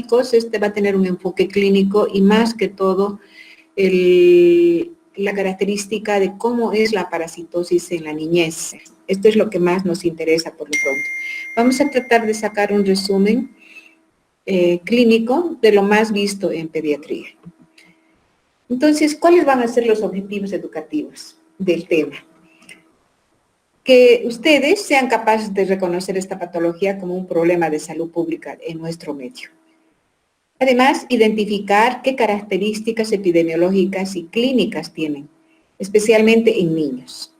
diagnósticos, este va a tener un enfoque clínico y más que todo la característica de cómo es la parasitosis en la niñez. Esto es lo que más nos interesa por lo pronto. Vamos a tratar de sacar un resumen clínico de lo más visto en pediatría. Entonces, ¿cuáles van a ser los objetivos educativos del tema? Que ustedes sean capaces de reconocer esta patología como un problema de salud pública en nuestro medio. Además, identificar qué características epidemiológicas y clínicas tienen, especialmente en niños.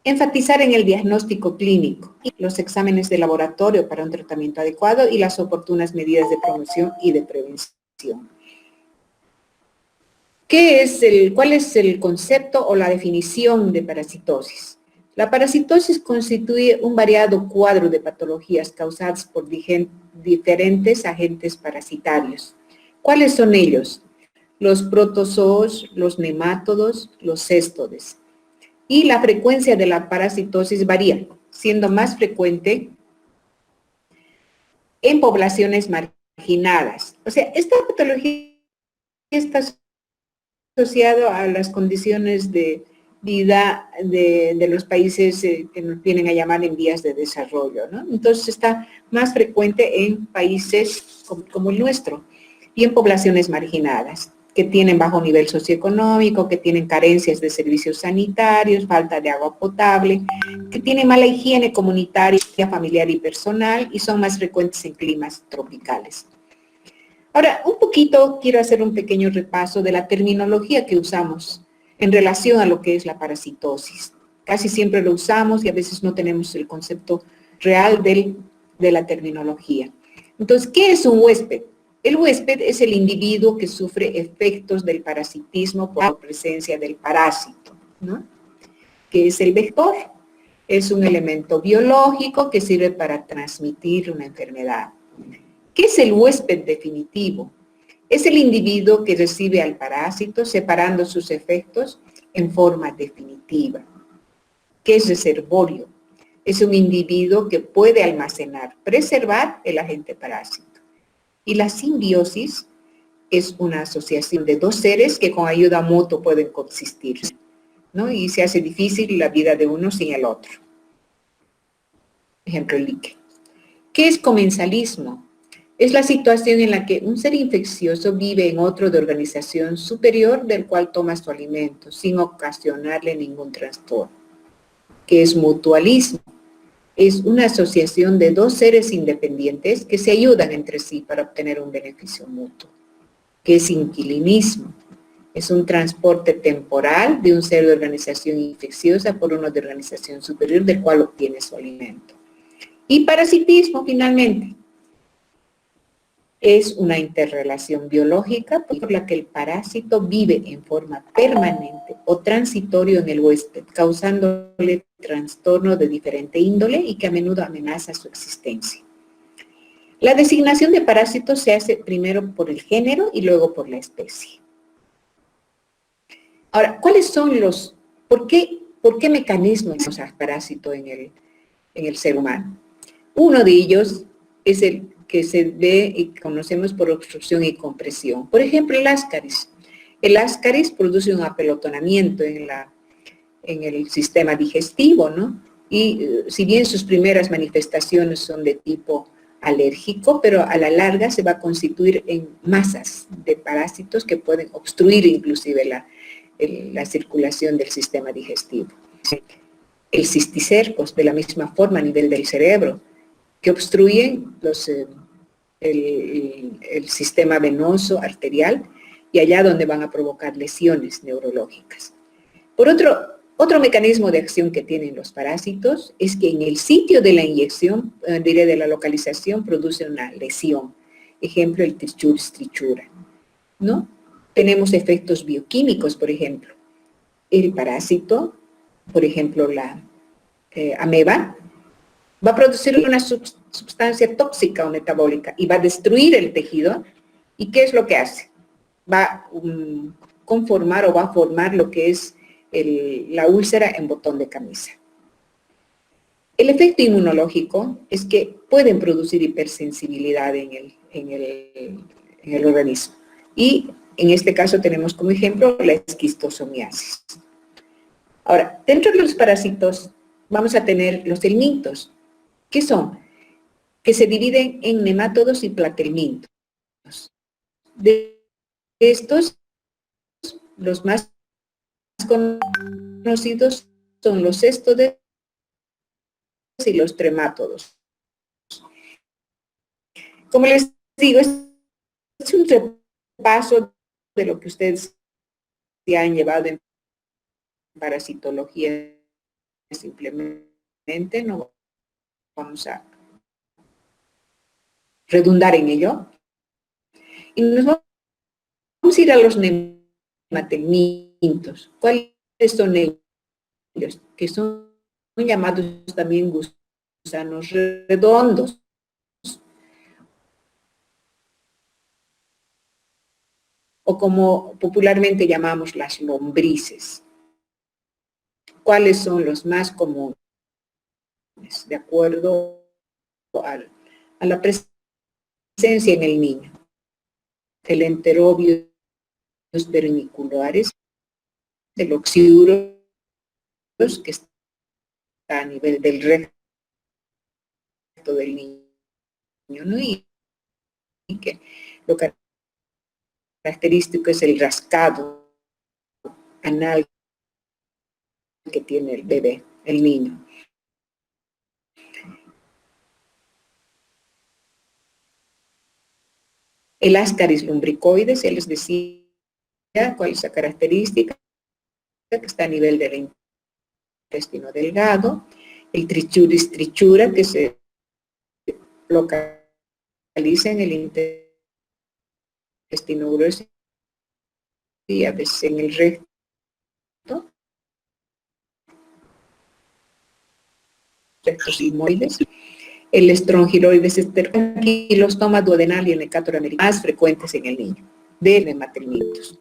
Enfatizar en el diagnóstico clínico, los exámenes de laboratorio para un tratamiento adecuado y las oportunas medidas de promoción y de prevención. ¿Cuál es el concepto o la definición de parasitosis? La parasitosis constituye un variado cuadro de patologías causadas por diferentes agentes parasitarios. ¿Cuáles son ellos? Los protozoos, los nemátodos, los céstodes. Y la frecuencia de la parasitosis varía, siendo más frecuente en poblaciones marginadas. O sea, esta patología está asociada a las condiciones de vida de los países que nos vienen a llamar en vías de desarrollo, ¿no? Entonces está más frecuente en países como el nuestro y en poblaciones marginadas, que tienen bajo nivel socioeconómico, que tienen carencias de servicios sanitarios, falta de agua potable, que tienen mala higiene comunitaria, familiar y personal y son más frecuentes en climas tropicales. Ahora, quiero hacer un pequeño repaso de la terminología que usamos en relación a lo que es la parasitosis. Casi siempre lo usamos y a veces no tenemos el concepto real de la terminología. Entonces, ¿qué es un huésped? El huésped es el individuo que sufre efectos del parasitismo por la presencia del parásito, ¿no? ¿Qué es el vector? Es un elemento biológico que sirve para transmitir una enfermedad. ¿Qué es el huésped definitivo? Es el individuo que recibe al parásito separando sus efectos en forma definitiva. ¿Qué es reservorio? Es un individuo que puede almacenar, preservar el agente parásito. Y la simbiosis es una asociación de dos seres que con ayuda mutua pueden coexistir, ¿no? Y se hace difícil la vida de uno sin el otro. Ejemplo, el líquen. ¿Qué es comensalismo? Es la situación en la que un ser infeccioso vive en otro de organización superior del cual toma su alimento, sin ocasionarle ningún trastorno. ¿Qué es mutualismo? Es una asociación de dos seres independientes que se ayudan entre sí para obtener un beneficio mutuo. ¿Qué es inquilinismo? Es un transporte temporal de un ser de organización infecciosa por uno de organización superior del cual obtiene su alimento. Y parasitismo, finalmente, es una interrelación biológica por la que el parásito vive en forma permanente o transitorio en el huésped, causándole trastorno de diferente índole y que a menudo amenaza su existencia. La designación de parásitos se hace primero por el género y luego por la especie. Ahora, ¿por qué mecanismos hay parásito en el ser humano? Uno de ellos es el que se ve y conocemos por obstrucción y compresión. Por ejemplo, el ascaris. El ascaris produce un apelotonamiento en el sistema digestivo, ¿no? Y si bien sus primeras manifestaciones son de tipo alérgico, pero a la larga se va a constituir en masas de parásitos que pueden obstruir inclusive la circulación del sistema digestivo. El cisticercos, de la misma forma a nivel del cerebro, que obstruyen el sistema venoso arterial y allá donde van a provocar lesiones neurológicas. Por otro mecanismo de acción que tienen los parásitos es que en el sitio de la inyección, de la localización, produce una lesión. Ejemplo, el trichura, ¿no? Tenemos efectos bioquímicos, por ejemplo. El parásito, por ejemplo, la ameba, va a producir una sustancia tóxica o metabólica y va a destruir el tejido. ¿Y qué es lo que hace? Va a conformar o va a formar lo que es la úlcera en botón de camisa. El efecto inmunológico es que pueden producir hipersensibilidad en en el organismo. Y en este caso tenemos como ejemplo la esquistosomiasis. Ahora, dentro de los parásitos vamos a tener los helmintos. ¿Qué son? Que se dividen en nemátodos y platelmintos. De estos, los más conocidos son los cestodes y los tremátodos. Como les digo, es un repaso de lo que ustedes ya han llevado en parasitología simplemente, no vamos a redundar en ello. Y nos vamos a ir a los nematelmintos. ¿Cuáles son ellos? Que son llamados también gusanos redondos. O como popularmente llamamos las lombrices. ¿Cuáles son los más comunes? De acuerdo a la presencia en el niño. El enterobius vermiculares, el oxiuros, que está a nivel del recto del niño, ¿no? Y que lo característico es el rascado anal que tiene el bebé, el niño. El ascaris lumbricoides, ya les decía cuál es la característica, que está a nivel del intestino delgado. El trichuris trichura, que se localiza en el intestino grueso y a veces en el recto. Rectosigmoides. El estrongiloides esterquilostoma duodenal y el necátor americano más frecuentes en el niño, de nematelmintos,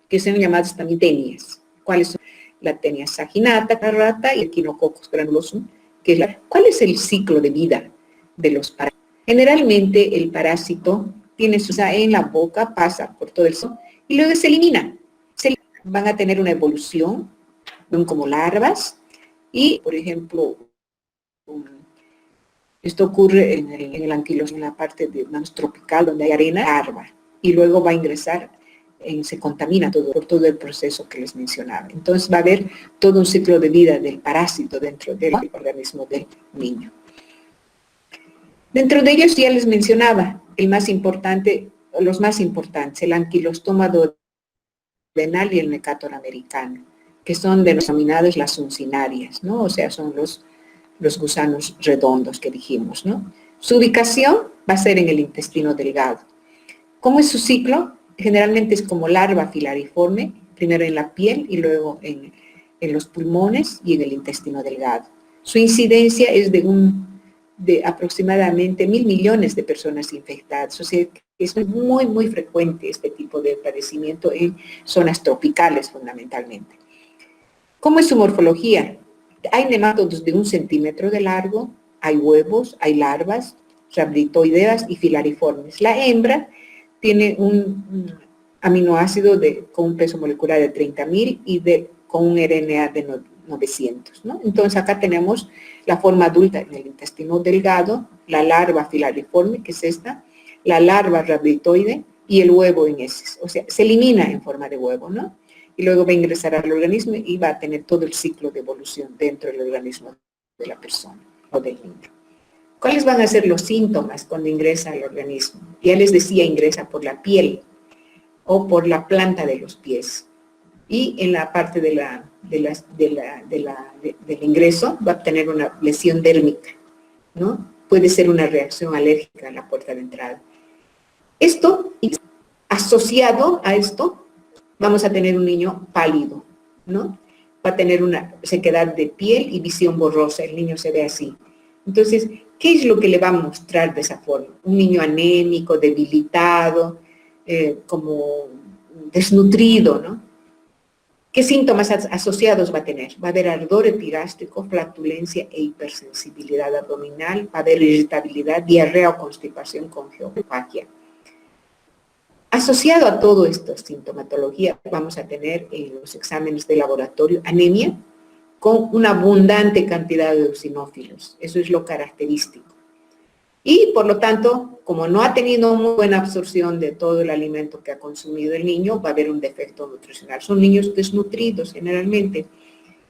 que son llamados también tenias. ¿Cuáles son? La tenia saginata, carrata y el Echinococcus granulosum, que es ¿cuál es el ciclo de vida de los parásitos? Generalmente el parásito tiene su en la boca, pasa por todo el sol y luego se elimina. Van a tener una evolución, son como larvas y, por ejemplo, esto ocurre en el anquilosoma, en la parte más tropical, donde hay arena, larva, y luego va a ingresar, se contamina por todo el proceso que les mencionaba. Entonces va a haber todo un ciclo de vida del parásito dentro del organismo del niño. Dentro de ellos ya les mencionaba, el más importante, los más importantes, el anquilostoma duodenal y el necátor americano, que son denominados las uncinarias, ¿no? O sea, son los gusanos redondos que dijimos, ¿no? Su ubicación va a ser en el intestino delgado. ¿Cómo es su ciclo? Generalmente es como larva filariforme, primero en la piel y luego en los pulmones y en el intestino delgado. Su incidencia es de aproximadamente 1.000 millones de personas infectadas, o sea, es muy, muy frecuente este tipo de padecimiento en zonas tropicales fundamentalmente. ¿Cómo es su morfología? Hay nemátodos de 1 centímetro de largo, hay huevos, hay larvas, rhabditoideas y filariformes. La hembra tiene un aminoácido con un peso molecular de 30.000 y con un RNA de 900, ¿no? Entonces acá tenemos la forma adulta en el intestino delgado, la larva filariforme, que es esta, la larva rhabditoide y el huevo en heces. O sea, se elimina en forma de huevo, ¿no? Y luego va a ingresar al organismo y va a tener todo el ciclo de evolución dentro del organismo de la persona o del niño. ¿Cuáles van a ser los síntomas cuando ingresa al organismo? Ya les decía, ingresa por la piel o por la planta de los pies. Y en la parte del ingreso va a tener una lesión dérmica, ¿no? Puede ser una reacción alérgica en la puerta de entrada. Esto, asociado a esto, vamos a tener un niño pálido, ¿no? Va a tener una sequedad de piel y visión borrosa, el niño se ve así. Entonces, ¿qué es lo que le va a mostrar de esa forma? Un niño anémico, debilitado, como desnutrido, ¿no? ¿Qué síntomas asociados va a tener? Va a haber ardor epigástrico, flatulencia e hipersensibilidad abdominal, va a haber irritabilidad, diarrea o constipación con geopatia. Asociado a todo esto, sintomatología, vamos a tener en los exámenes de laboratorio anemia con una abundante cantidad de eosinófilos. Eso es lo característico. Y, por lo tanto, como no ha tenido muy buena absorción de todo el alimento que ha consumido el niño, va a haber un defecto nutricional. Son niños desnutridos generalmente.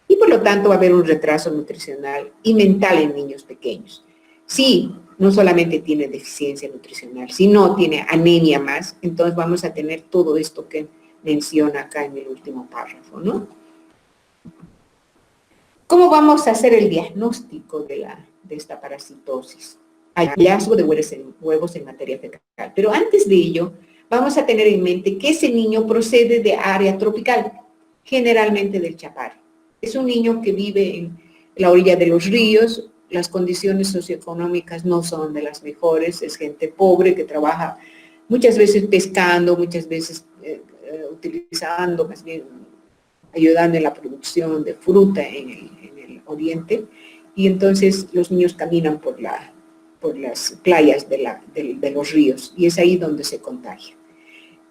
Y, por lo tanto, va a haber un retraso nutricional y mental en niños pequeños. Si no solamente tiene deficiencia nutricional, sino tiene anemia más, entonces vamos a tener todo esto que menciona acá en el último párrafo, ¿no? ¿Cómo vamos a hacer el diagnóstico de esta parasitosis? Hallazgo de huevos en materia fecal. Pero antes de ello, vamos a tener en mente que ese niño procede de área tropical, generalmente del Chapare. Es un niño que vive en la orilla de los ríos, las condiciones socioeconómicas no son de las mejores, es gente pobre que trabaja muchas veces pescando, muchas veces utilizando, más bien ayudando en la producción de fruta en el oriente, y entonces los niños caminan por las playas de los ríos, y es ahí donde se contagia.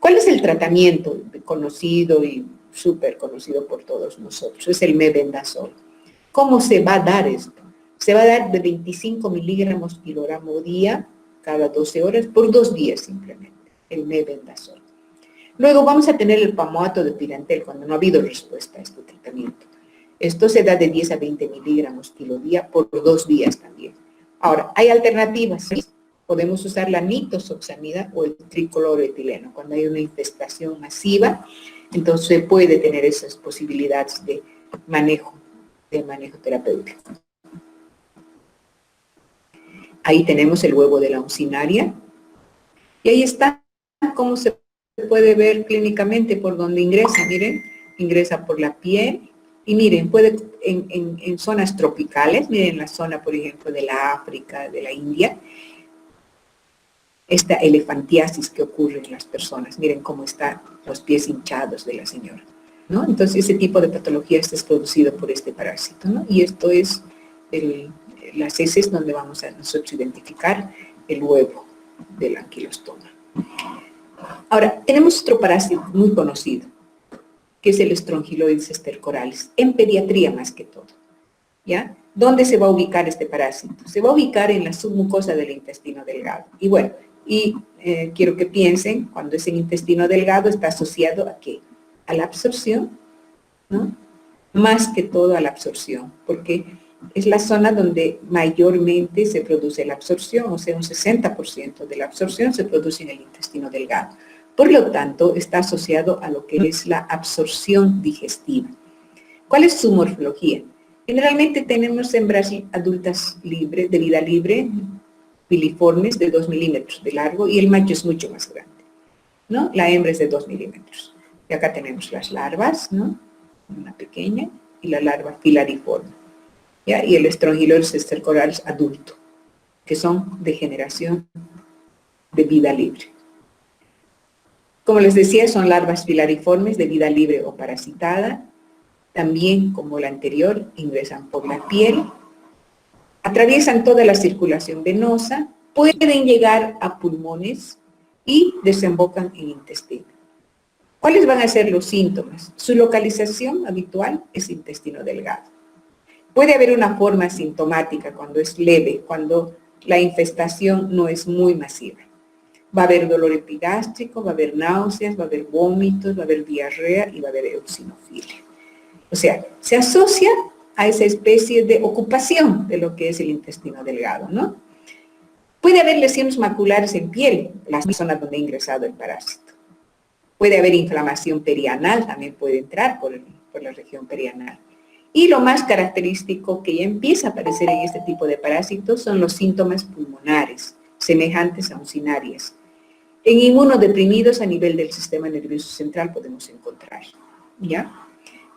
¿Cuál es el tratamiento conocido y súper conocido por todos nosotros? Es el mebendazol. ¿Cómo se va a dar esto? Se va a dar de 25 miligramos kilogramo día, cada 12 horas, por 2 días simplemente, el mebendazol. Luego vamos a tener el pamoato de pirantel cuando no ha habido respuesta a este tratamiento. Esto se da de 10 a 20 miligramos kilo día por 2 días también. Ahora, hay alternativas. ¿Sí? Podemos usar la nitoxamida o el tricloroetileno. Cuando hay una infestación masiva, entonces se puede tener esas posibilidades de manejo terapéutico. Ahí tenemos el huevo de la uncinaria. Y ahí está cómo se puede ver clínicamente por donde ingresa. Miren, ingresa por la piel. Y miren, puede en zonas tropicales, miren la zona, por ejemplo, de la África, de la India, esta elefantiasis que ocurre en las personas. Miren cómo están los pies hinchados de la señora, ¿no? Entonces, ese tipo de patología es producido por este parásito, ¿no? Y esto es las heces donde vamos a nosotros identificar el huevo del anquilostoma. Ahora, tenemos otro parásito muy conocido, que es el Strongyloides stercoralis, en pediatría más que todo, ¿ya? ¿Dónde se va a ubicar este parásito? Se va a ubicar en la submucosa del intestino delgado. Y bueno, quiero que piensen, cuando es en intestino delgado, está asociado ¿a qué? A la absorción, ¿no? Más que todo a la absorción, porque es la zona donde mayormente se produce la absorción, o sea, un 60% de la absorción se produce en el intestino delgado. Por lo tanto, está asociado a lo que es la absorción digestiva. ¿Cuál es su morfología? Generalmente tenemos hembras adultas libres, de vida libre, filiformes de 2 milímetros de largo, y el macho es mucho más grande, ¿no? La hembra es de 2 milímetros. Y acá tenemos las larvas, ¿no? Una pequeña, y la larva filariforme, ¿ya? Y el Strongyloides stercoralis adulto, que son de generación de vida libre. Como les decía, son larvas filariformes de vida libre o parasitada. También, como la anterior, ingresan por la piel, atraviesan toda la circulación venosa, pueden llegar a pulmones y desembocan en intestino. ¿Cuáles van a ser los síntomas? Su localización habitual es intestino delgado. Puede haber una forma sintomática cuando es leve, cuando la infestación no es muy masiva. Va a haber dolor epigástrico, va a haber náuseas, va a haber vómitos, va a haber diarrea y va a haber eosinofilia. O sea, se asocia a esa especie de ocupación de lo que es el intestino delgado, ¿no? Puede haber lesiones maculares en piel, las zonas donde ha ingresado el parásito. Puede haber inflamación perianal, también puede entrar por la región perianal. Y lo más característico que ya empieza a aparecer en este tipo de parásitos son los síntomas pulmonares, semejantes a uncinarias. En inmunodeprimidos a nivel del sistema nervioso central podemos encontrar, ¿ya?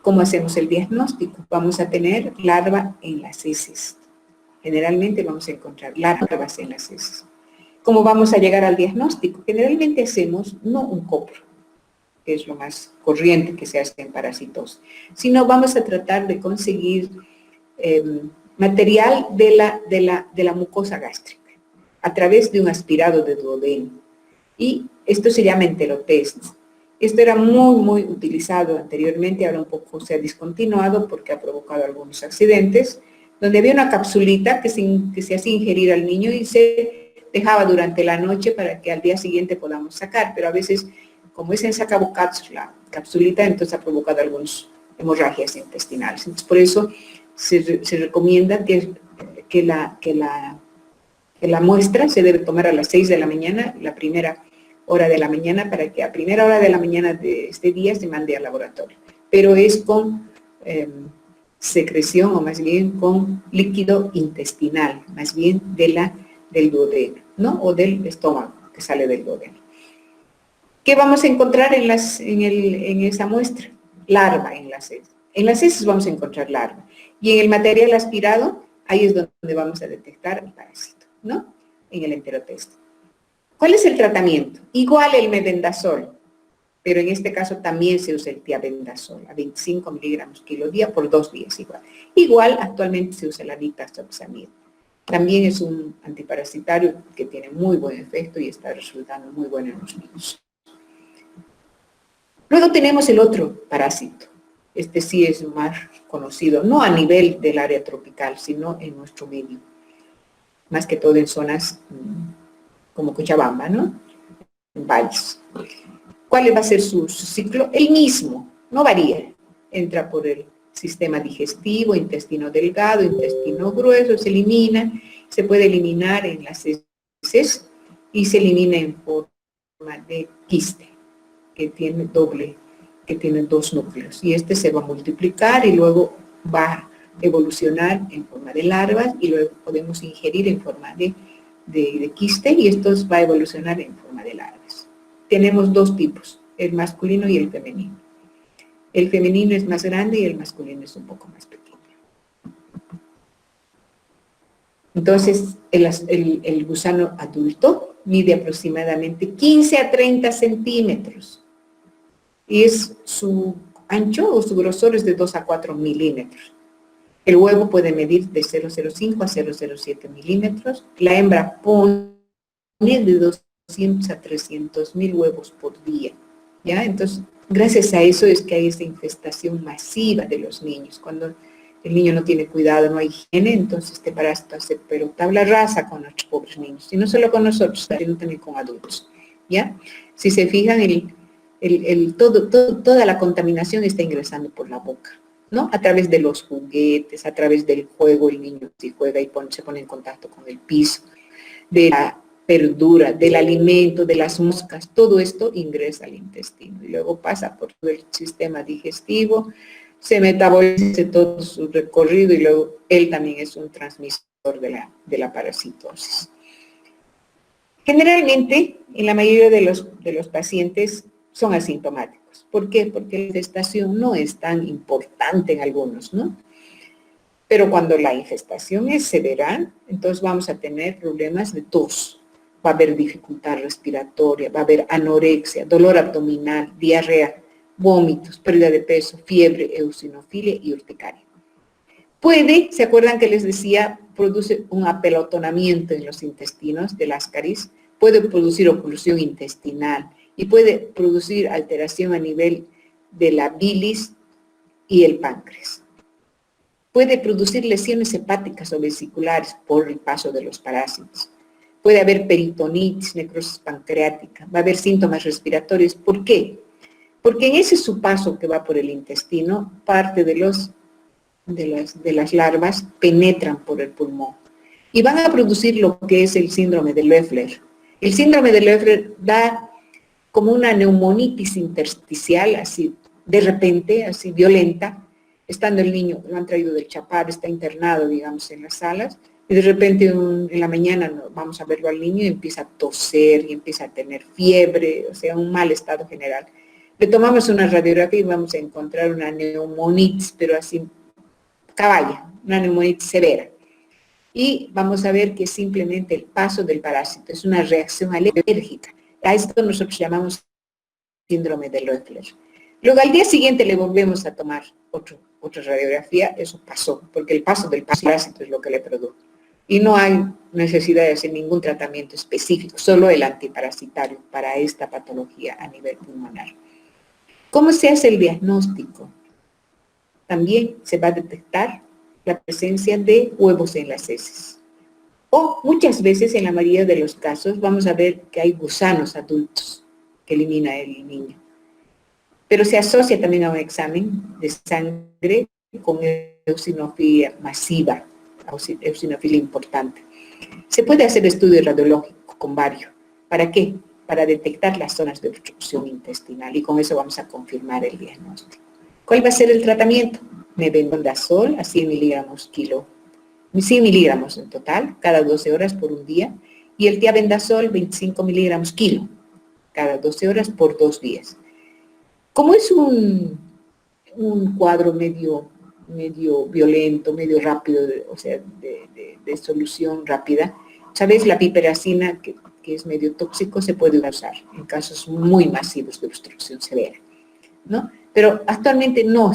¿Cómo hacemos el diagnóstico? Vamos a tener larva en las heces. Generalmente vamos a encontrar larvas en las heces. ¿Cómo vamos a llegar al diagnóstico? Generalmente hacemos no un copro, que es lo más corriente que se hace en parasitosis, sino vamos a tratar de conseguir material de la mucosa gástrica a través de un aspirado de duodeno. Y esto se llama enterotest. Esto era muy utilizado anteriormente, ahora un poco se ha discontinuado porque ha provocado algunos accidentes, donde había una capsulita que se hacía ingerir al niño y se dejaba durante la noche para que al día siguiente podamos sacar, pero a veces, como es en sacabocados la capsulita, entonces ha provocado algunas hemorragias intestinales. Entonces, por eso se recomienda que la muestra se debe tomar a las 6 de la mañana, la primera hora de la mañana, para que a primera hora de la mañana de este día se mande al laboratorio. Pero es con secreción, o más bien con líquido intestinal, más bien del duodeno, ¿no? O del estómago, que sale del duodeno. ¿Qué vamos a encontrar en esa muestra? Larva en las heces. En las heces vamos a encontrar larva. Y en el material aspirado, ahí es donde vamos a detectar el parásito, ¿no? En el enterotest. ¿Cuál es el tratamiento? Igual el mebendazol, pero en este caso también se usa el tiabendazol, a 25 miligramos kilo día por 2 días igual. Igual actualmente se usa la nitazoxamida. También es un antiparasitario que tiene muy buen efecto y está resultando muy bueno en los niños. Luego tenemos el otro parásito. Este sí es más conocido, no a nivel del área tropical, sino en nuestro medio. Más que todo en zonas como Cochabamba, ¿no? En valles. ¿Cuál va a ser su ciclo? El mismo, no varía. Entra por el sistema digestivo, intestino delgado, intestino grueso, se elimina, se puede eliminar en las heces y se elimina en forma de quiste, que tiene dos núcleos. Y este se va a multiplicar y luego va a evolucionar en forma de larvas y luego podemos ingerir en forma de quiste y estos va a evolucionar en forma de larvas. Tenemos dos tipos, el masculino y el femenino. El femenino es más grande y el masculino es un poco más pequeño. Entonces, el gusano adulto mide aproximadamente 15 a 30 centímetros y su ancho o su grosor es de 2 a 4 milímetros. El huevo puede medir de 0,05 a 0,07 milímetros. La hembra pone de 200 a 300.000 huevos por día, ¿ya? Entonces, gracias a eso es que hay esta infestación masiva de los niños. Cuando el niño no tiene cuidado, no hay higiene, entonces este parásito hace pero tabla rasa con nuestros pobres niños. Y no solo con nosotros, sino también con adultos, ¿ya? Si se fijan, toda la contaminación está ingresando por la boca, ¿no? A través de los juguetes, a través del juego, el niño si juega y se pone en contacto con el piso, de la verdura, del alimento, de las moscas, todo esto ingresa al intestino y luego pasa por todo el sistema digestivo, se metaboliza todo su recorrido y luego él también es un transmisor de la parasitosis. Generalmente, en la mayoría de los pacientes son asintomáticos. ¿Por qué? Porque la infestación no es tan importante en algunos, ¿no? Pero cuando la infestación es severa, entonces vamos a tener problemas de tos, va a haber dificultad respiratoria, va a haber anorexia, dolor abdominal, diarrea, vómitos, pérdida de peso, fiebre, eosinofilia y urticaria. ¿se acuerdan que les decía, produce un apelotonamiento en los intestinos del ascaris? Puede producir oclusión intestinal y puede producir alteración a nivel de la bilis y el páncreas. Puede producir lesiones hepáticas o vesiculares por el paso de los parásitos. Puede haber peritonitis, necrosis pancreática, va a haber síntomas respiratorios. ¿Por qué? Porque en ese su paso que va por el intestino, parte de las larvas penetran por el pulmón y van a producir lo que es el síndrome de Loeffler. El síndrome de Loeffler da como una neumonitis intersticial, así de repente, así violenta, estando el niño, lo han traído del Chapar, está internado, digamos, en las salas, y de repente en la mañana vamos a verlo al niño y empieza a toser y empieza a tener fiebre, o sea, un mal estado general. Le tomamos una radiografía y vamos a encontrar una neumonitis, pero así caballa, una neumonitis severa. Y vamos a ver que simplemente el paso del parásito es una reacción alérgica. A esto nosotros llamamos síndrome de Loeffler. Luego al día siguiente le volvemos a tomar otra radiografía, eso pasó, porque el paso del parásito es lo que le produjo. Y no hay necesidad de hacer ningún tratamiento específico, solo el antiparasitario para esta patología a nivel pulmonar. ¿Cómo se hace el diagnóstico? También se va a detectar la presencia de huevos en las heces. O muchas veces, en la mayoría de los casos, vamos a ver que hay gusanos adultos que elimina el niño. Pero se asocia también a un examen de sangre con eosinofilia masiva, eosinofilia importante. Se puede hacer estudio radiológico con varios. ¿Para qué? Para detectar las zonas de obstrucción intestinal y con eso vamos a confirmar el diagnóstico. ¿Cuál va a ser el tratamiento? Mebendazol a 100 miligramos kilo, 100 miligramos en total, cada 12 horas por un día, y el tiabendazol 25 miligramos kilo, cada 12 horas por 2 días. Como es un cuadro medio violento, medio rápido, o sea, de solución rápida, ¿sabes? La piperacina, que es medio tóxico, se puede usar en casos muy masivos de obstrucción severa, ¿no? Pero actualmente no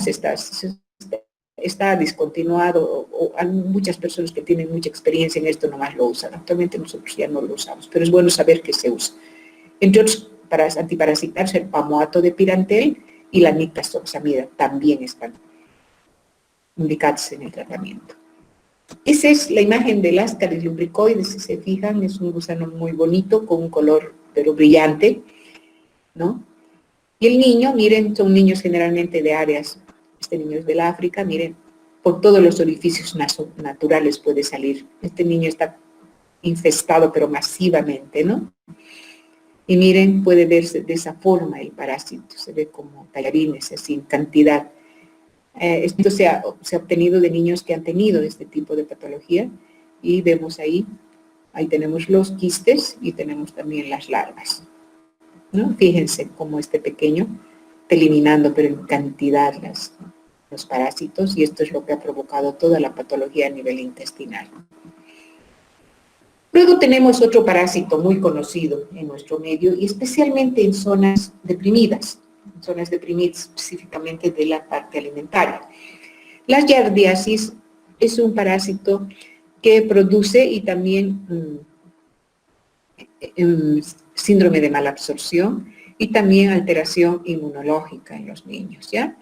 está discontinuado, o hay muchas personas que tienen mucha experiencia en esto nomás lo usan. Actualmente nosotros ya no lo usamos, pero es bueno saber que se usa. Entre otros, para antiparasitarse, el pamoato de pirantel y la nitazoxamida también están indicados en el tratamiento. Esa es la imagen del Ascaris lubricoides, si se fijan, es un gusano muy bonito, con un color pero brillante, ¿no? Y el niño, miren, son niños generalmente de áreas, este niño es del África, miren, por todos los orificios naturales puede salir. Este niño está infestado, pero masivamente, ¿no? Y miren, puede verse de esa forma el parásito, se ve como tallarines, así en cantidad. Esto se ha obtenido de niños que han tenido este tipo de patología y vemos ahí tenemos los quistes y tenemos también las larvas, ¿no? Fíjense cómo este pequeño está eliminando, pero en cantidad los parásitos, y esto es lo que ha provocado toda la patología a nivel intestinal. Luego tenemos otro parásito muy conocido en nuestro medio y especialmente en zonas deprimidas específicamente de la parte alimentaria. La giardiasis es un parásito que produce y también síndrome de malabsorción y también alteración inmunológica en los niños, ¿ya?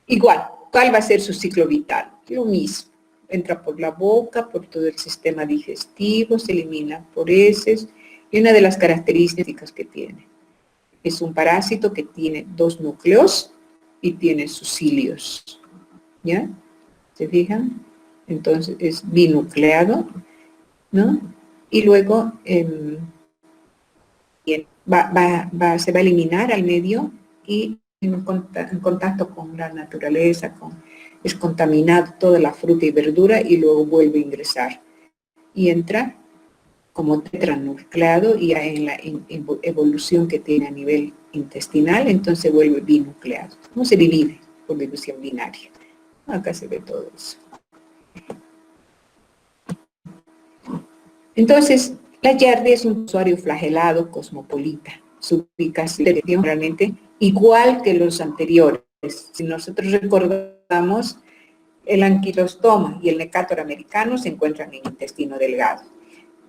Igual, ¿cuál va a ser su ciclo vital? Lo mismo. Entra por la boca, por todo el sistema digestivo, se elimina por heces, y una de las características que tiene es un parásito que tiene 2 núcleos y tiene sus cilios, ¿ya? ¿Se fijan? Entonces es binucleado, ¿no? Y luego se va a eliminar al medio y en contacto con la naturaleza, es contaminado toda la fruta y verdura y luego vuelve a ingresar. Y entra como tetranucleado y en la evolución que tiene a nivel intestinal, entonces vuelve binucleado. ¿Cómo se divide? Por división binaria. Acá se ve todo eso. Entonces, la giardia es un usuario flagelado cosmopolita. Su ubicación es realmente igual que los anteriores. Si nosotros recordamos, el anquilostoma y el Necator americano se encuentran en el intestino delgado.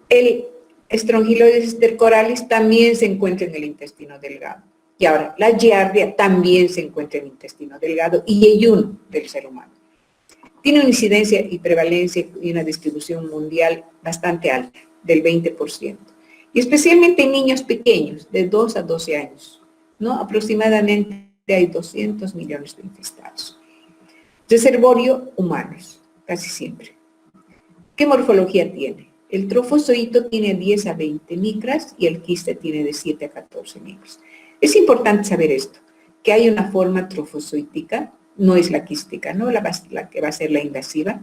El Strongyloides stercoralis también se encuentra en el intestino delgado. Y ahora, la giardia también se encuentra en el intestino delgado y hay uno del ser humano. Tiene una incidencia y prevalencia y una distribución mundial bastante alta, del 20%. Y especialmente en niños pequeños, de 2 a 12 años, ¿no? Aproximadamente hay 200 millones de infestados. Reservorio humanos, casi siempre. ¿Qué morfología tiene? El trofozoito tiene 10 a 20 micras y el quiste tiene de 7 a 14 micras. Es importante saber esto, que hay una forma trofozoítica, no es la quística, ¿no? La que va a ser la invasiva,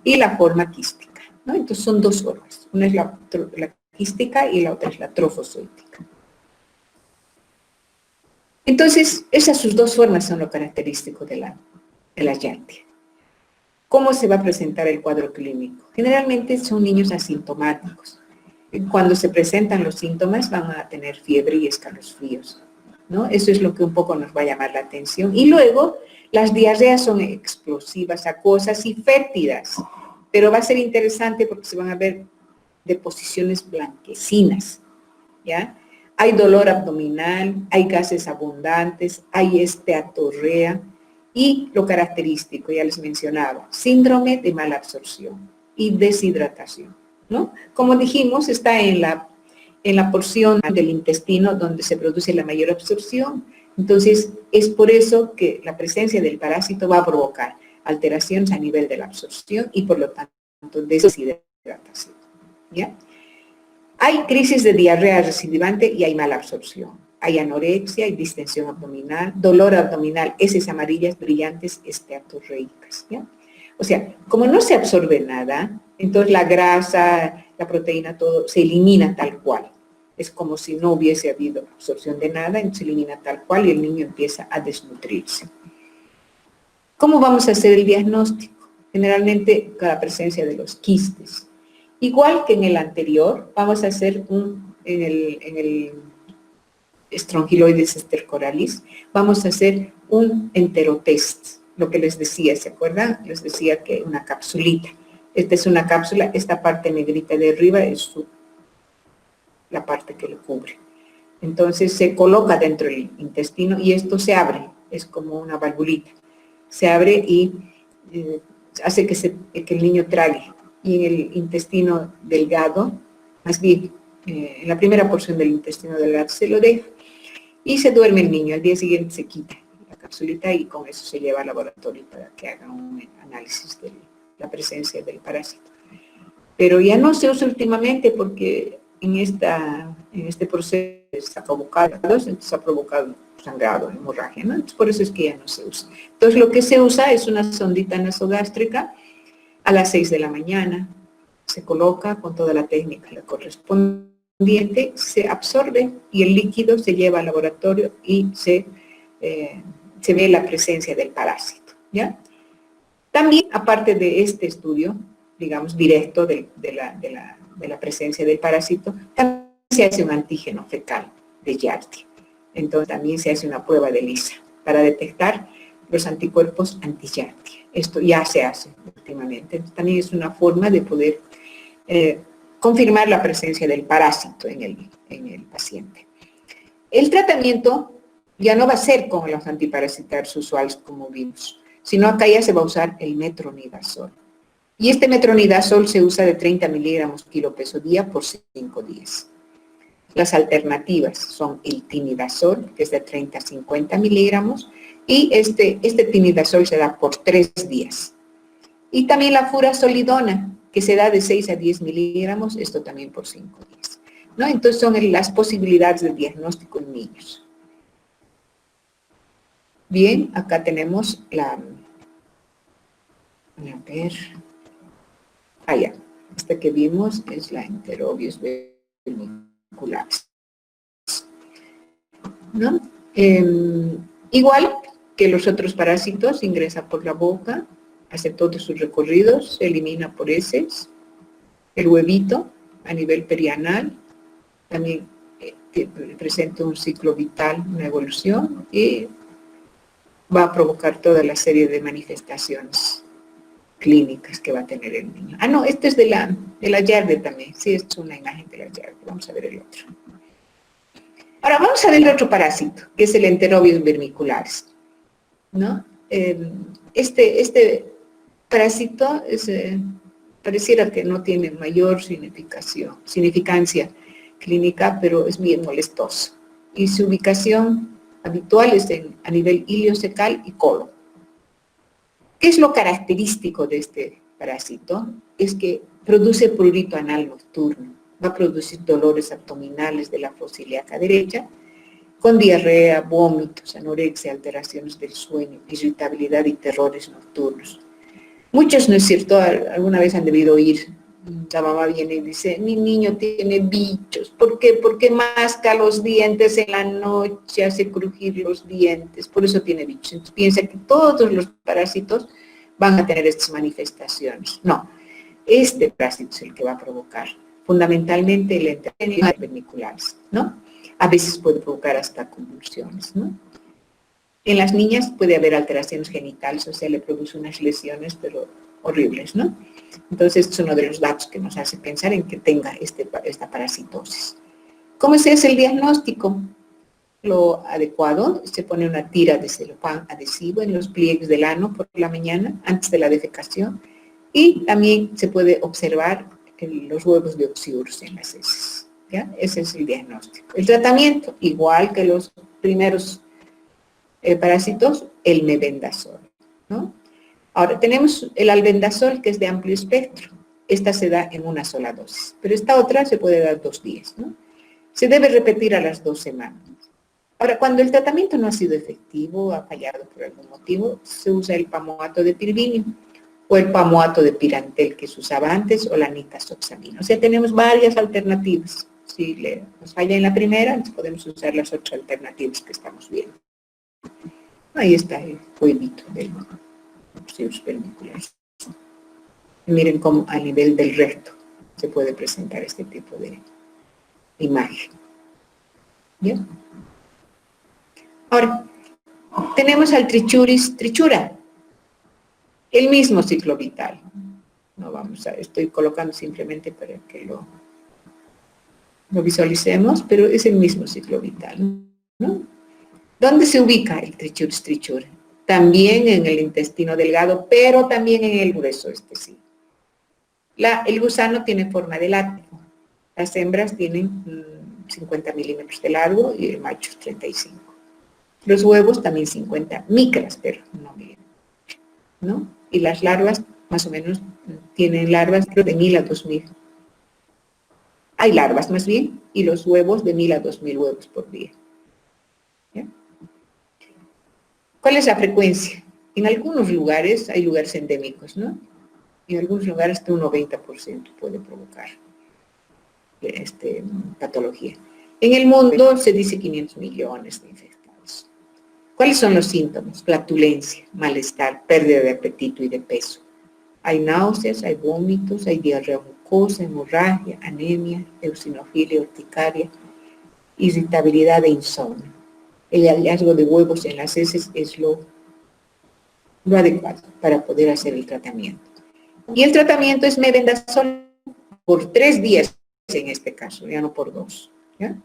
y la forma quística, ¿no? Entonces son dos formas, una es la quística y la otra es la trofozoítica. Entonces, esas sus dos formas son lo característico de la giardia. ¿Cómo se va a presentar el cuadro clínico? Generalmente son niños asintomáticos. Cuando se presentan los síntomas van a tener fiebre y escalofríos, ¿no? Eso es lo que un poco nos va a llamar la atención. Y luego, las diarreas son explosivas, acuosas y fétidas, pero va a ser interesante porque se van a ver deposiciones blanquecinas, ¿ya? Hay dolor abdominal, hay gases abundantes, hay esteatorrea y lo característico, ya les mencionaba, síndrome de mala absorción y deshidratación, ¿no? Como dijimos, está en la porción del intestino donde se produce la mayor absorción. Entonces, es por eso que la presencia del parásito va a provocar alteraciones a nivel de la absorción y por lo tanto deshidratación, ¿ya? Hay crisis de diarrea recidivante y hay mala absorción. Hay anorexia, hay distensión abdominal, dolor abdominal, heces amarillas brillantes, esteatorreicas, ¿ya? O sea, como no se absorbe nada, entonces la grasa, la proteína, todo se elimina tal cual. Es como si no hubiese habido absorción de nada, entonces se elimina tal cual y el niño empieza a desnutrirse. ¿Cómo vamos a hacer el diagnóstico? Generalmente con la presencia de los quistes. Igual que en el anterior, vamos a hacer en el Strongyloides estercoralis, vamos a hacer un enterotest, lo que les decía, ¿se acuerdan? Les decía que una capsulita. Esta es una cápsula, esta parte negrita de arriba es la parte que lo cubre. Entonces se coloca dentro del intestino y esto se abre, es como una valvulita. Se abre y hace que el niño trague. Y en el intestino delgado, más bien, en la primera porción del intestino delgado se lo deja y se duerme el niño. Al día siguiente se quita la capsulita y con eso se lleva al laboratorio para que haga un análisis de la presencia del parásito. Pero ya no se usa últimamente porque en este proceso se ha provocado sangrado, hemorragia, ¿no? Entonces, por eso es que ya no se usa. Entonces, lo que se usa es una sondita nasogástrica a las 6 de la mañana. Se coloca con toda la técnica correspondiente, se absorbe y el líquido se lleva al laboratorio y se ve la presencia del parásito, ¿ya? También, aparte de este estudio, digamos, directo de la presencia del parásito, también se hace un antígeno fecal de Yardi. Entonces, también se hace una prueba de ELISA para detectar los anticuerpos anti-Yardi. Esto ya se hace últimamente. Entonces, también es una forma de poder confirmar la presencia del parásito en el paciente. El tratamiento ya no va a ser con los antiparasitarios usuales como vimos, sino acá ya se va a usar el metronidazol. Y este metronidazol se usa de 30 miligramos kilo peso día por 5 días. Las alternativas son el tinidazol, que es de 30 a 50 miligramos, y este tinidazol se da por 3 días. Y también la furazolidona, que se da de 6 a 10 miligramos, esto también por 5 días, ¿no? Entonces son las posibilidades de diagnóstico en niños. Bien, acá tenemos esta que vimos es la Enterobius vermicularis, ¿no? Igual que los otros parásitos, ingresa por la boca, hace todos sus recorridos, se elimina por heces, el huevito a nivel perianal, también presenta un ciclo vital, una evolución, y va a provocar toda la serie de manifestaciones clínicas que va a tener el niño. Ah, no, este es de la Yardi también. Sí, es una imagen de la Yardi. Vamos a ver el otro. Ahora, vamos a ver el otro parásito, que es el Enterobius vermicularis, ¿no? Este parásito pareciera que no tiene mayor significancia clínica, pero es bien molestoso. Y su ubicación habitual es a nivel iliocecal y colon. ¿Qué es lo característico de este parásito? Es que produce prurito anal nocturno, va a producir dolores abdominales de la fosa ilíaca derecha, con diarrea, vómitos, anorexia, alteraciones del sueño, irritabilidad y terrores nocturnos. Muchos, ¿no es cierto?, alguna vez han debido oír, la mamá viene y dice, mi niño tiene bichos, ¿por qué? Porque masca los dientes en la noche, hace crujir los dientes, por eso tiene bichos. Entonces piensa que todos los parásitos van a tener estas manifestaciones. No, este parásito es el que va a provocar fundamentalmente el Enterobius vermicularis, ¿no? A veces puede provocar hasta convulsiones, ¿no? En las niñas puede haber alteraciones genitales, o sea, le produce unas lesiones, pero horribles, ¿no? Entonces, es uno de los datos que nos hace pensar en que tenga esta parasitosis. ¿Cómo se hace el diagnóstico? Lo adecuado, se pone una tira de celofán adhesivo en los pliegues del ano por la mañana, antes de la defecación, y también se puede observar los huevos de oxiurus en las heces, ¿ya? Ese es el diagnóstico. El tratamiento, igual que los primeros parásitos, el mebendazol, ¿no? Ahora, tenemos el albendazol, que es de amplio espectro. Esta se da en una sola dosis, pero esta otra se puede dar 2 días, ¿no? Se debe repetir a las 2 semanas. Ahora, cuando el tratamiento no ha sido efectivo, ha fallado por algún motivo, se usa el pamoato de pirvinio o el pamoato de pirantel que se usaba antes o la nitazoxamina. O sea, tenemos varias alternativas. Si nos falla en la primera, entonces podemos usar las otras alternativas que estamos viendo. Ahí está el huevito del oxiurus vermicularis. Miren cómo a nivel del recto se puede presentar este tipo de imagen. ¿Bien? Ahora, tenemos al Trichuris trichura, el mismo ciclo vital. No vamos a, estoy colocando simplemente para que lo visualicemos, pero es el mismo ciclo vital, ¿no? ¿Dónde se ubica el Trichuris trichura? También en el intestino delgado, pero también en el grueso, sí. El gusano tiene forma de látigo. Las hembras tienen 50 milímetros de largo y el macho 35. Los huevos también 50 micras, pero no milímetros, ¿no? Y las larvas, más o menos, tienen larvas de 1000 a 2000. Hay larvas, más bien, y los huevos de 1000 a 2000 huevos por día. ¿Ya? ¿Cuál es la frecuencia? En algunos lugares, hay lugares endémicos, ¿no? En algunos lugares hasta un 90% puede provocar patología. En el mundo se dice 500 millones de infectados. ¿Cuáles son los síntomas? Flatulencia, malestar, pérdida de apetito y de peso. Hay náuseas, hay vómitos, hay diarrea mucosa, hemorragia, anemia, eosinofilia, urticaria, irritabilidad e insomnio. El hallazgo de huevos en las heces es lo adecuado para poder hacer el tratamiento. Y el tratamiento es mebendazol por 3 días en este caso, ya no por 2. ¿Ya?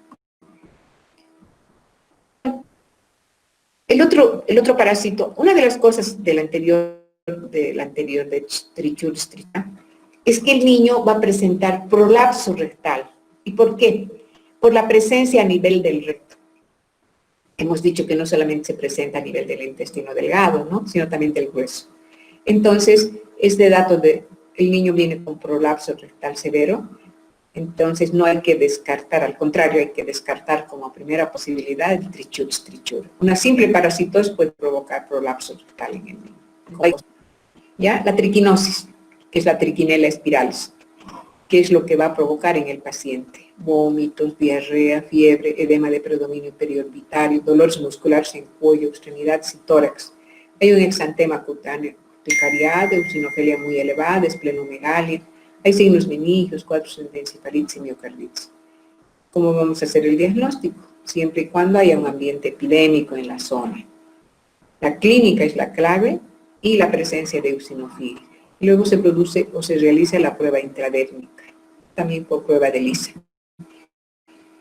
El otro parásito, una de las cosas del anterior de Trichuris trichura, es que el niño va a presentar prolapso rectal. ¿Y por qué? Por la presencia a nivel del recto. Hemos dicho que no solamente se presenta a nivel del intestino delgado, ¿no? Sino también del hueso. Entonces, este dato de el niño viene con prolapso rectal severo, entonces no hay que descartar, al contrario, hay que descartar como primera posibilidad el Trichuris trichura. Una simple parasitosis puede provocar prolapso rectal en el niño. ¿Ya? La triquinosis, que es la triquinella spiralis, que es lo que va a provocar en el paciente: vómitos, diarrea, fiebre, edema de predominio periorbitario, dolores musculares en cuello, extremidades y tórax. Hay un exantema cutáneo, urticariedad, eosinofilia muy elevada, esplenomegalia, hay signos meningios, cuadros de encefalitis y miocarditis. ¿Cómo vamos a hacer el diagnóstico? Siempre y cuando haya un ambiente epidémico en la zona. La clínica es la clave y la presencia de eosinofilia. Luego se produce o se realiza la prueba intradérmica, también por prueba de Lisa,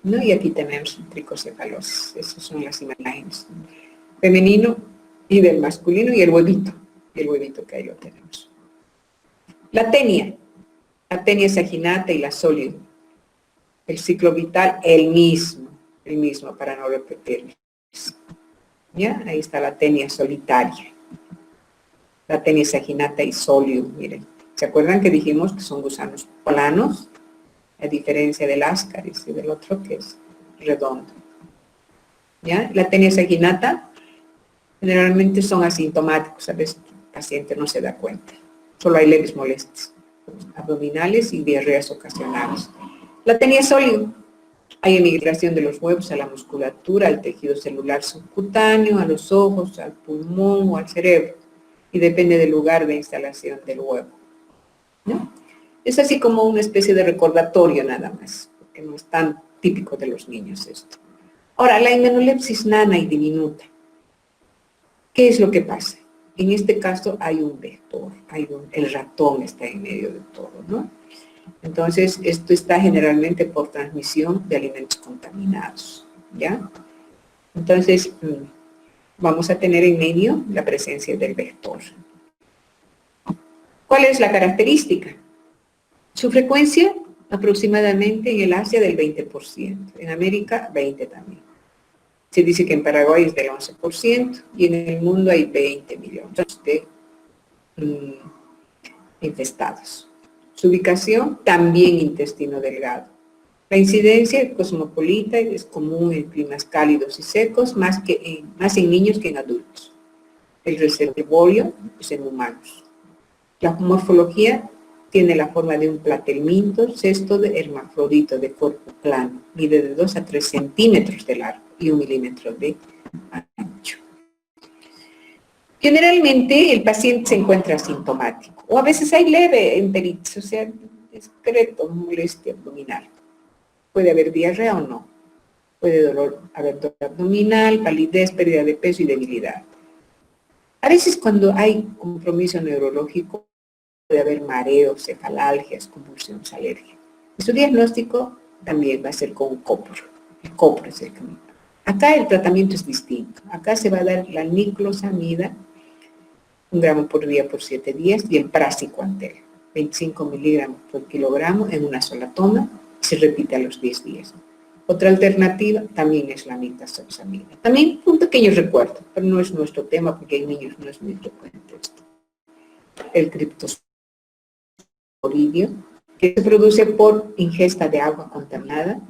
¿no? Y aquí tenemos tricocefalosis. Esas son las imágenes femenino y del masculino, y el huevito que ahí lo tenemos. La tenia saginata y la sólido. El ciclo vital, el mismo, para no repetirlo. ¿Ya? Ahí está la tenia solitaria. La tenia saginata y sólido, miren. ¿Se acuerdan que dijimos que son gusanos planos? A diferencia del ascaris y del otro que es redondo. ¿Ya? La tenia saginata generalmente son asintomáticos, a veces el paciente no se da cuenta. Solo hay leves molestias abdominales y diarreas ocasionales. La tenia sólido. Hay emigración de los huevos a la musculatura, al tejido celular subcutáneo, a los ojos, al pulmón o al cerebro, y depende del lugar de instalación del huevo, ¿no? Es así como una especie de recordatorio nada más, porque no es tan típico de los niños esto. Ahora, la inmunolepsis nana y diminuta. ¿Qué es lo que pasa? En este caso hay un vector, el ratón está en medio de todo, ¿no? Entonces, esto está generalmente por transmisión de alimentos contaminados, ¿ya? Entonces, vamos a tener en medio la presencia del vector. ¿Cuál es la característica? Su frecuencia aproximadamente en el Asia del 20%, en América 20% también. Se dice que en Paraguay es del 11% y en el mundo hay 20 millones de infestados. Su ubicación también intestino delgado. La incidencia cosmopolita es común en climas cálidos y secos, más en niños que en adultos. El reservorio es en humanos. La morfología tiene la forma de un platelminto, cesto de hermafrodito de cuerpo plano, mide de 2 a 3 centímetros de largo y 1 milímetro de ancho. Generalmente el paciente se encuentra asintomático, o a veces hay leve enteritis, o sea, discreto, molestia abdominal. Puede haber diarrea o no. Puede haber dolor abdominal, palidez, pérdida de peso y debilidad. A veces cuando hay compromiso neurológico puede haber mareos, cefalalgias, convulsiones, alergia. Su diagnóstico también va a ser con copro. El copro es el camino. Acá el tratamiento es distinto. Acá se va a dar la niclosamida, 1 gramo por día por 7 días, y el praziquantel, 25 miligramos por kilogramo en una sola toma, y se repite a los 10 días. Otra alternativa también es la nitazoxamida. También un pequeño recuerdo, pero no es nuestro tema porque en niños no es muy frecuente esto. El criptosporidio, que se produce por ingesta de agua contaminada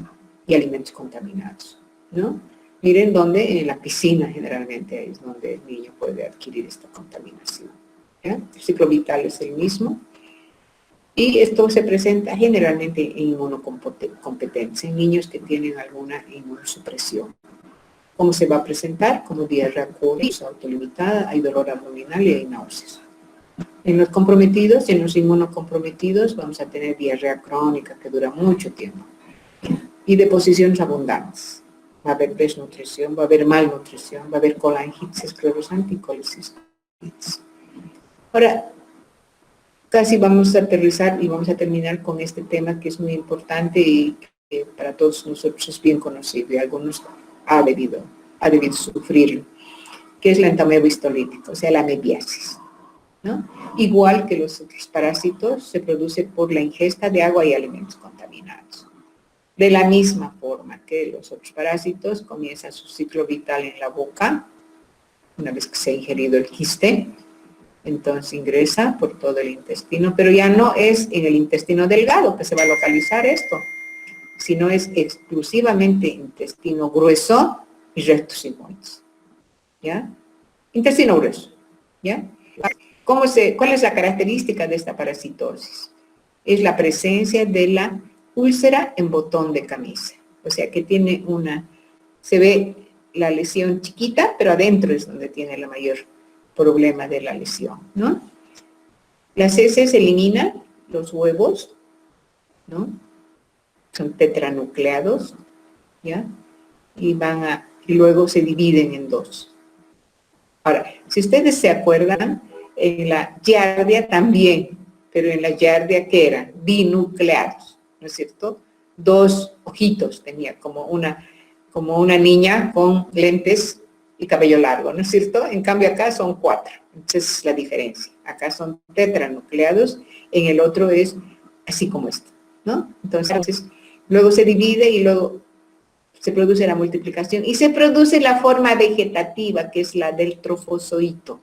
y alimentos contaminados, ¿no? Miren dónde, en la piscina generalmente es donde el niño puede adquirir esta contaminación, ¿ya? El ciclo vital es el mismo. Y esto se presenta generalmente en inmunocompetencia, en niños que tienen alguna inmunosupresión. ¿Cómo se va a presentar? Como diarrea crónica autolimitada, hay dolor abdominal y hay náuseas. En los comprometidos, en los inmunocomprometidos, vamos a tener diarrea crónica que dura mucho tiempo y deposiciones abundantes. Va a haber desnutrición, va a haber malnutrición, va a haber colangitis esclerosante y colecistitis. Ahora, casi vamos a aterrizar y vamos a terminar con este tema que es muy importante y que para todos nosotros es bien conocido y algunos ha debido sufrirlo, que es la entamoeba histolítica, o sea, la amebiasis, ¿no? Igual que los otros parásitos, se produce por la ingesta de agua y alimentos contaminados. De la misma forma que los otros parásitos, comienza su ciclo vital en la boca, una vez que se ha ingerido el quiste, entonces ingresa por todo el intestino, pero ya no es en el intestino delgado que se va a localizar esto, sino es exclusivamente intestino grueso y restos sigmoides, ¿ya? Intestino grueso, ¿ya? ¿Cuál es la característica de esta parasitosis? Es la presencia de la úlcera en botón de camisa, o sea que tiene se ve la lesión chiquita, pero adentro es donde tiene la mayor problema de la lesión, ¿no? Las heces eliminan los huevos, ¿no? Son tetranucleados, ¿ya? Y luego se dividen en 2. Ahora, si ustedes se acuerdan, en la giardia también, pero en la giardia, ¿qué era? Binucleados, ¿no es cierto? 2 ojitos tenía, como una niña con lentes y cabello largo, ¿no es cierto? En cambio acá son 4, entonces es la diferencia. Acá son tetranucleados, en el otro es así como esto, ¿no? Entonces, luego se divide y luego se produce la multiplicación y se produce la forma vegetativa, que es la del trofozoito,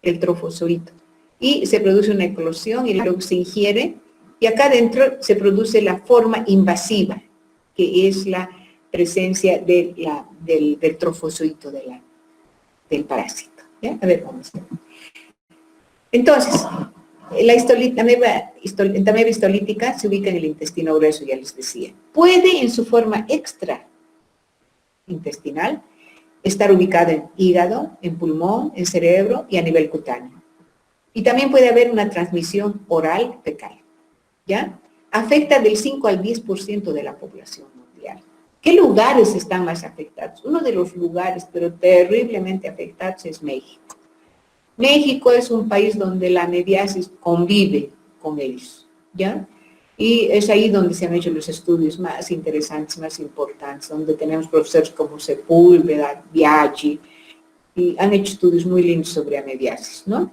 el trofozoito. Y se produce una eclosión y luego se ingiere, y acá adentro se produce la forma invasiva, que es la presencia del trofozoito del parásito. ¿Ya? A ver, vamos a ver. Entonces, la entamoeba histolítica se ubica en el intestino grueso, ya les decía. Puede, en su forma extraintestinal, estar ubicada en hígado, en pulmón, en cerebro y a nivel cutáneo. Y también puede haber una transmisión oral fecal, ¿ya? Afecta del 5 al 10% de la población mundial. ¿Qué lugares están más afectados? Uno de los lugares, pero terriblemente afectados, es México. México es un país donde la amebiasis convive con ellos, ¿ya? Y es ahí donde se han hecho los estudios más interesantes, más importantes, donde tenemos profesores como Sepúlveda, Biaggi, y han hecho estudios muy lindos sobre amebiasis, ¿no?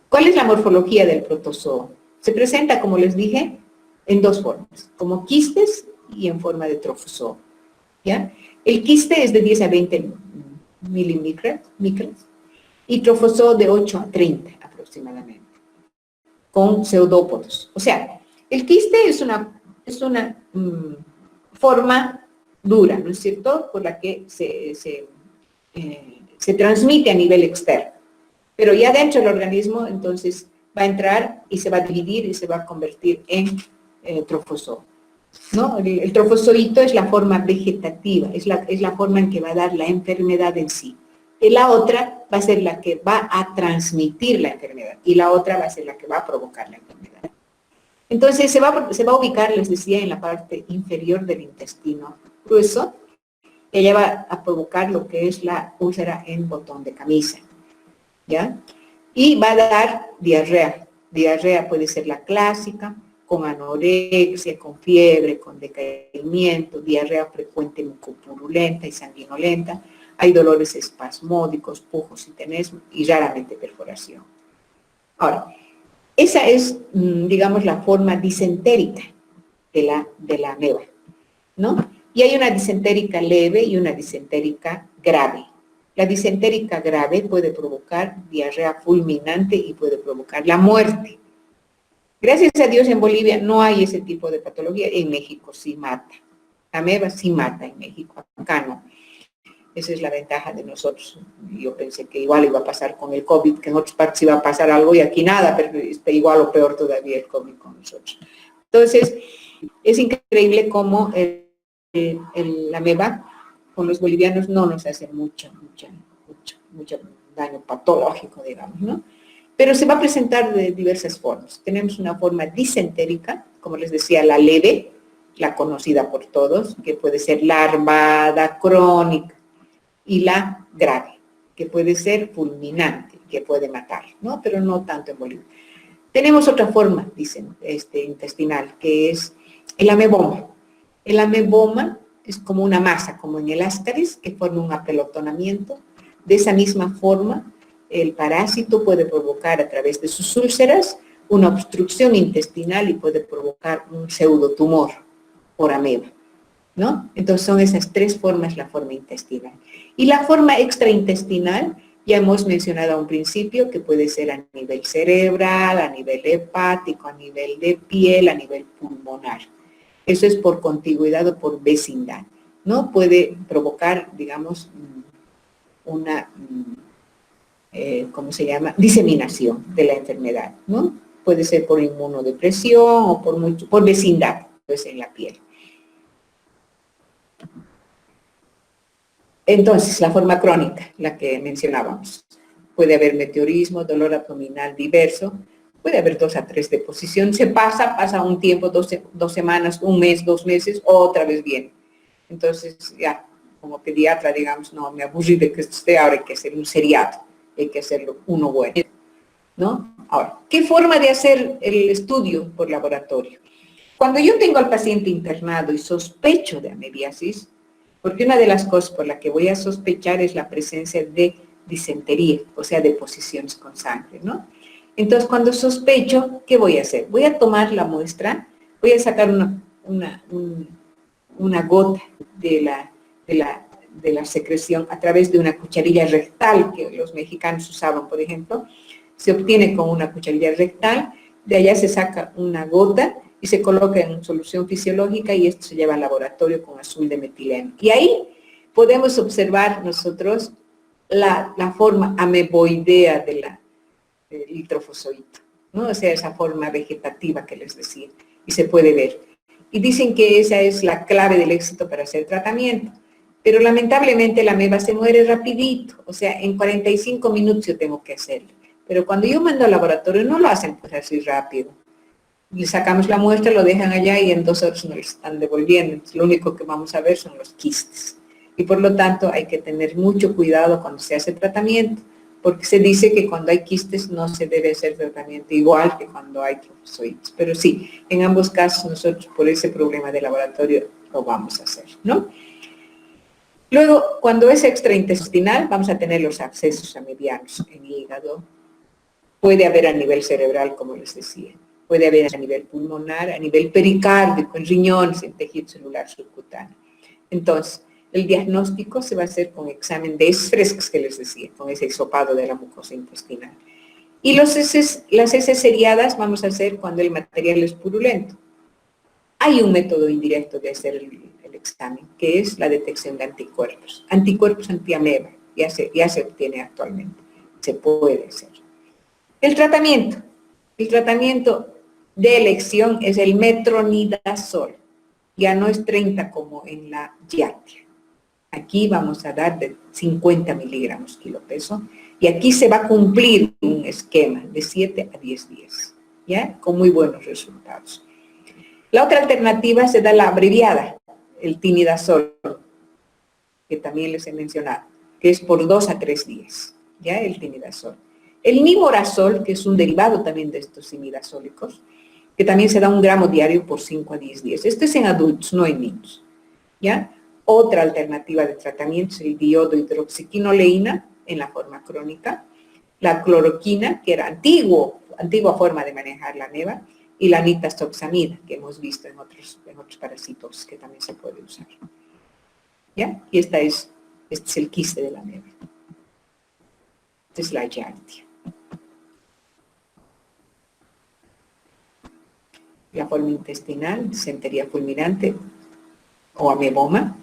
¿Cuál es la morfología del protozoo? Se presenta, como les dije, en dos formas, como quistes y en forma de trofozoo, ¿ya? El quiste es de 10 a 20 milímetros, y trofozoo de 8 a 30 aproximadamente, con pseudópodos. O sea, el quiste es una forma dura, ¿no es cierto?, por la que se transmite a nivel externo. Pero ya dentro del organismo, entonces, va a entrar y se va a dividir y se va a convertir en trofozoo, ¿no? El trofozoito es la forma vegetativa, es la forma en que va a dar la enfermedad en sí. Y la otra va a ser la que va a transmitir la enfermedad y la otra va a ser la que va a provocar la enfermedad. Entonces se va a ubicar, les decía, en la parte inferior del intestino grueso, y ella va a provocar lo que es la úlcera en botón de camisa, ¿ya? Y va a dar diarrea. Diarrea puede ser la clásica, con anorexia, con fiebre, con decaimiento, diarrea frecuente mucopurulenta y sanguinolenta. Hay dolores espasmódicos, pujos y tenesmo y raramente perforación. Ahora, esa es, digamos, la forma disentérica de la ameba, ¿no? Y hay una disentérica leve y una disentérica grave. La disentérica grave puede provocar diarrea fulminante y puede provocar la muerte. Gracias a Dios en Bolivia no hay ese tipo de patología, en México sí mata. La ameba sí mata en México, acá no. Esa es la ventaja de nosotros. Yo pensé que igual iba a pasar con el COVID, que en otras partes iba a pasar algo y aquí nada, pero está igual o peor todavía el COVID con nosotros. Entonces, es increíble cómo la ameba con los bolivianos no nos hace mucho daño patológico, digamos, ¿no? Pero se va a presentar de diversas formas. Tenemos una forma disentérica, como les decía, la leve, la conocida por todos, que puede ser larvada, crónica, y la grave, que puede ser fulminante, que puede matar, ¿no? Pero no tanto en Bolivia. Tenemos otra forma, dicen, intestinal, que es el ameboma. El ameboma es como una masa, como en el ascaris, que forma un apelotonamiento. De esa misma forma, el parásito puede provocar a través de sus úlceras una obstrucción intestinal y puede provocar un pseudotumor por ameba, ¿no? Entonces son esas tres formas la forma intestinal. Y la forma extraintestinal, ya hemos mencionado a un principio, que puede ser a nivel cerebral, a nivel hepático, a nivel de piel, a nivel pulmonar. Eso es por contigüidad o por vecindad, ¿no? Puede provocar, digamos, una, ¿cómo se llama?, diseminación de la enfermedad, ¿no? Puede ser por inmunodepresión o por vecindad, pues en la piel. Entonces, la forma crónica, la que mencionábamos. Puede haber meteorismo, dolor abdominal diverso, puede haber 2 a 3 deposiciones, se pasa un tiempo, dos semanas, un mes, 2 meses, otra vez viene. Entonces, ya, como pediatra, digamos, no, me aburrí de que esté, ahora hay que hacer un seriado, hay que hacerlo uno bueno, ¿no? Ahora, ¿qué forma de hacer el estudio por laboratorio? Cuando yo tengo al paciente internado y sospecho de amebiasis, porque una de las cosas por las que voy a sospechar es la presencia de disentería, o sea, deposiciones con sangre, ¿no? Entonces, cuando sospecho, ¿qué voy a hacer? Voy a tomar la muestra, voy a sacar una gota de la secreción a través de una cucharilla rectal, que los mexicanos usaban, por ejemplo. Se obtiene con una cucharilla rectal, de allá se saca una gota y se coloca en solución fisiológica y esto se lleva al laboratorio con azul de metileno. Y ahí podemos observar nosotros la forma ameboidea del trofoszoito, ¿no? O sea, esa forma vegetativa que les decía, y se puede ver. Y dicen que esa es la clave del éxito para hacer tratamiento. Pero lamentablemente la ameba se muere rapidito, o sea, en 45 minutos yo tengo que hacerlo. Pero cuando yo mando al laboratorio no lo hacen pues así rápido. le sacamos la muestra, lo dejan allá y en 2 horas nos lo están devolviendo. Entonces, lo único que vamos a ver son los quistes. Y por lo tanto hay que tener mucho cuidado cuando se hace tratamiento, porque se dice que cuando hay quistes no se debe hacer tratamiento igual que cuando hay trofozoides. Pero sí, en ambos casos nosotros por ese problema de laboratorio lo vamos a hacer, ¿no? Luego, cuando es extraintestinal, vamos a tener los abscesos a medianos en el hígado. Puede haber a nivel cerebral, como les decía. Puede haber a nivel pulmonar, a nivel pericárdico, en riñones, en tejido celular subcutáneo. Entonces, el diagnóstico se va a hacer con examen de heces frescas que les decía, con ese hisopado de la mucosa intestinal. Y las heces seriadas vamos a hacer cuando el material es purulento. Hay un método indirecto de hacer el examen, que es la detección de anticuerpos. Anticuerpos antiameba, ya se obtiene actualmente. Se puede hacer. El tratamiento de elección es el metronidazol. Ya no es 30 como en la Giardia. Aquí vamos a dar de 50 miligramos kilopeso y aquí se va a cumplir un esquema de 7 a 10 días, ¿ya? Con muy buenos resultados. La otra alternativa se da la abreviada, el tinidazol, que también les he mencionado, que es por 2 a 3 días, ¿ya? El tinidazol. El nivorazol, que es un derivado también de estos imidazólicos, que también se da 1 gramo diario por 5 a 10 días. Esto es en adultos, no en niños, ¿ya? Otra alternativa de tratamiento es el diodohidroxiquinoleína en la forma crónica, la cloroquina, que era antigua forma de manejar la ameba, y la nitazoxamida, que hemos visto en otros parásitos que también se puede usar. ¿Ya? Y este es el quiste de la ameba. Esta es la Giardia. La forma intestinal, disentería fulminante o ameboma,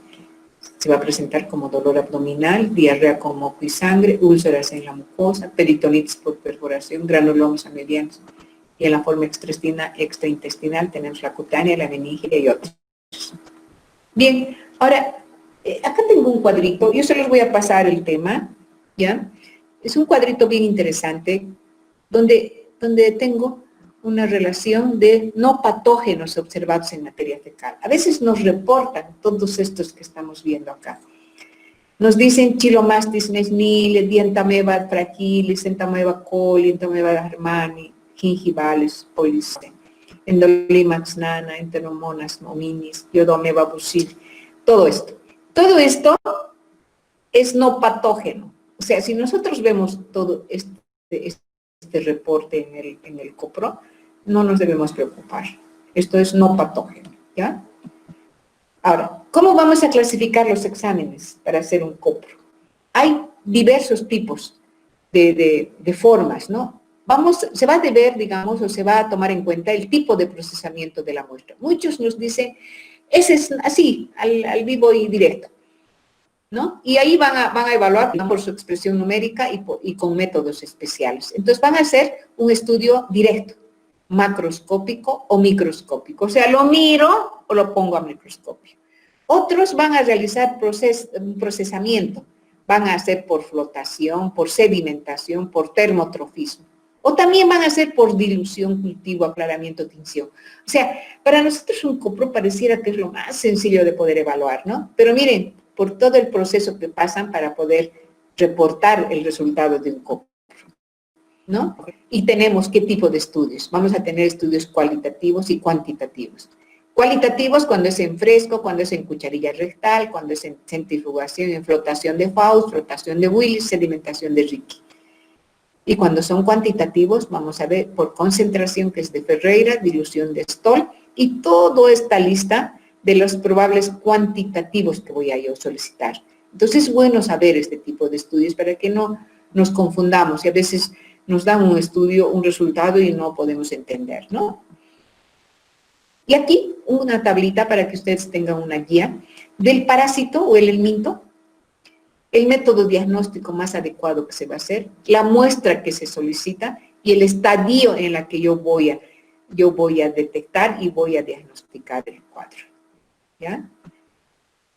se va a presentar como dolor abdominal, diarrea con moco y sangre, úlceras en la mucosa, peritonitis por perforación, granulomas amebianos. Y en la forma extraintestinal tenemos la cutánea, la meningia y otros. Bien, ahora, acá tengo un cuadrito, yo se los voy a pasar el tema, ¿ya? Es un cuadrito bien interesante, donde tengo una relación de no patógenos observados en materia fecal. A veces nos reportan todos estos que estamos viendo acá. Nos dicen Chilomastis mesnil, Dientameba fragilis, Entameba coli, Entameba germani, gingivales, policen, Endolimax nana, Enteromonas hominis, Yodomeba busil, todo esto. Todo esto es no patógeno. O sea, si nosotros vemos todo este reporte en el COPRO, no nos debemos preocupar. Esto es no patógeno, ¿ya? Ahora, ¿cómo vamos a clasificar los exámenes para hacer un COPRO? Hay diversos tipos de formas, ¿no? Se va a deber, digamos, o se va a tomar en cuenta el tipo de procesamiento de la muestra. Muchos nos dicen, ese es así, al vivo y directo, ¿no? Y ahí van a evaluar por su expresión numérica y con métodos especiales. Entonces van a hacer un estudio directo, macroscópico o microscópico. O sea, lo miro o lo pongo a microscopio. Otros van a realizar procesamiento. Van a hacer por flotación, por sedimentación, por termotrofismo. O también van a hacer por dilución, cultivo, aclaramiento, tinción. O sea, para nosotros un COPRO pareciera que es lo más sencillo de poder evaluar, ¿no? Pero miren, por todo el proceso que pasan para poder reportar el resultado de un COPRO, ¿no? Y tenemos qué tipo de estudios. Vamos a tener estudios cualitativos y cuantitativos. Cualitativos cuando es en fresco, cuando es en cucharilla rectal, cuando es en centrifugación, en flotación de Faust, flotación de Willis, sedimentación de Ricci. Y cuando son cuantitativos, vamos a ver por concentración, que es de Ferreira, dilución de Stoll, y toda esta lista de los probables cuantitativos que voy a yo solicitar. Entonces es bueno saber este tipo de estudios para que no nos confundamos y a veces nos dan un estudio, un resultado y no podemos entender, ¿no? Y aquí una tablita para que ustedes tengan una guía del parásito o el helminto, el método diagnóstico más adecuado que se va a hacer, la muestra que se solicita y el estadio en la que yo voy a detectar y voy a diagnosticar el cuadro, ¿ya?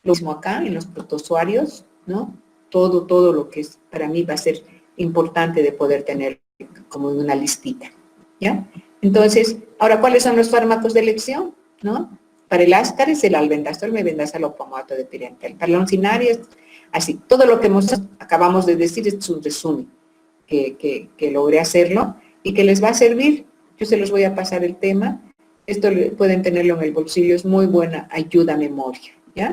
Lo mismo acá en los protozoarios, ¿no? Todo lo que es, para mí va a ser importante de poder tener como una listita, ¿ya? Entonces, ahora, ¿cuáles son los fármacos de elección? ¿No? Para el Ascaris es el albendazol, mebendazol, pomoato de pirentel. Para la oncinaria, así. Todo lo que acabamos de decir es un resumen que logré hacerlo y que les va a servir. Yo se los voy a pasar el tema. Esto pueden tenerlo en el bolsillo, es muy buena ayuda a memoria, ¿ya?